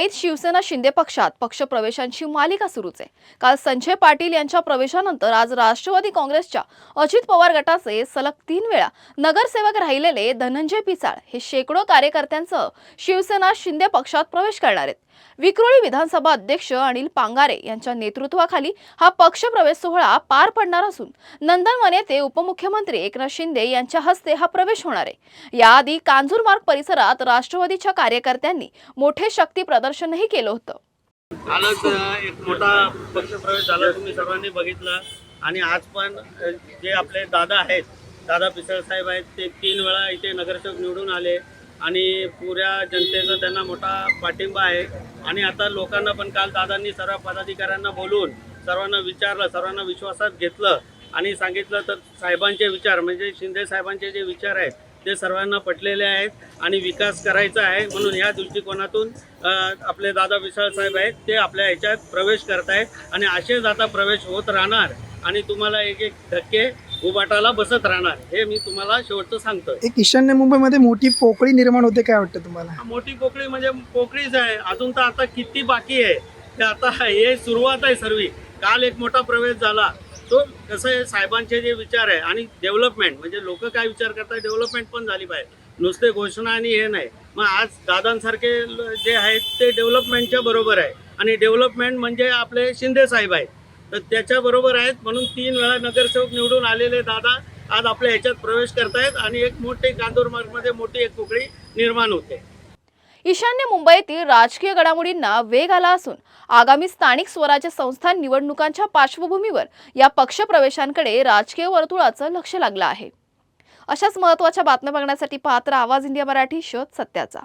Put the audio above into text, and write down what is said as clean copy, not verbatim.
मुंबईत शिवसेना शिंदे पक्षात पक्षप्रवेशांची मालिका सुरूच आहे। काल संजय पाटील यांच्या प्रवेशानंतर आज राष्ट्रवादी काँग्रेसच्या अजित पवार गटाचे सलग 3 वेळा नगरसेवक राहिलेले धनंजय पिसाळ हे शेकडो कार्यकर्त्यांसह शिवसेना शिंदे पक्षात प्रवेश करणार आहेत। विक्रोळी विधानसभा अध्यक्ष अनिल पांगारे यांच्या नेतृत्वाखाली हा पक्षप्रवेश सोहळा पार पडणार असून नंदनवन येथे उपमुख्यमंत्री एकनाथ शिंदे यांच्या हस्ते हा प्रवेश होणार आहे। याआधी कांजूर मार्ग परिसरात राष्ट्रवादीच्या कार्यकर्त्यांनी मोठे शक्ती प्रदर्शनही केलं होतं। कालच एक मोठा पक्षप्रवेश झाला, तुम्ही सर्वांनी बघितला। आणि आज पण जे आपले दादा आहेत, दादा पिसाळ साहेब आहेत, ते 3 वेळा इथे नगरसेवक निवडून आले आणि पुऱ्या जनतेचा त्यांना मोठा पाठिंबा आहे। आणि आता लोकांना पण काल दादांनी सर्व पदाधिकाऱ्यांना बोलून सर्वांना विचारलं, सर्वांना विश्वासात घेतलं आणि सांगितलं तर साहेबांचे विचार म्हणजे शिंदे साहेबांचे जे विचार आहेत ते सर्वांना पटलेले आहेत आणि विकास करायचा आहे। म्हणून या दृष्टिकोनातून आपले दादा पिसाळ साहेब आहेत ते आपल्या ह्याच्यात प्रवेश करत आहेत आणि असेच आता प्रवेश होत राहणार आणि तुम्हाला एक एक धक्के उभाटाला बसत राहणार, हे मी तुम्हाला शेवटचं सांगतो। एक ईशान्य मुंबईमध्ये मोठी पोकळी निर्माण होते, काय वाटतं तुम्हाला? मोठी पोकळी म्हणजे पोकळीच आहे, अजून तर आता किती बाकी आहे ते आता हे सुरुवात आहे सर्वी। काल एक मोठा प्रवेश झाला, तो कसं आहे साहेबांचे जे विचार आहे आणि डेव्हलपमेंट म्हणजे लोक काय विचार करतात, डेव्हलपमेंट पण झाली पाहिजे, नुसते घोषणा आणि हे नाही। मग आज दादांसारखे जे आहेत ते डेव्हलपमेंटच्या बरोबर आहे आणि डेव्हलपमेंट म्हणजे आपले शिंदे साहेब आहेत तर त्याच्या बरोबर आहेत। म्हणून 3 वेळा नगरसेवक निवडून आलेले दादा आज आपल्या ह्याच्यात प्रवेश करतायत आणि एक मोठे कांजूर मार्गमध्ये मोठी एक पोकळी निर्माण होते। ईशान्य मुंबईतील राजकीय घडामोडींना वेग आला असून आगामी स्थानिक स्वराज्य संस्था निवडणुकांच्या पार्श्वभूमीवर या पक्षप्रवेशांकडे राजकीय वर्तुळाचं लक्ष लागलं आहे। अशाच महत्त्वाच्या बातम्या बघण्यासाठी पाहत रहा आवाज इंडिया मराठी, शोध सत्याचा।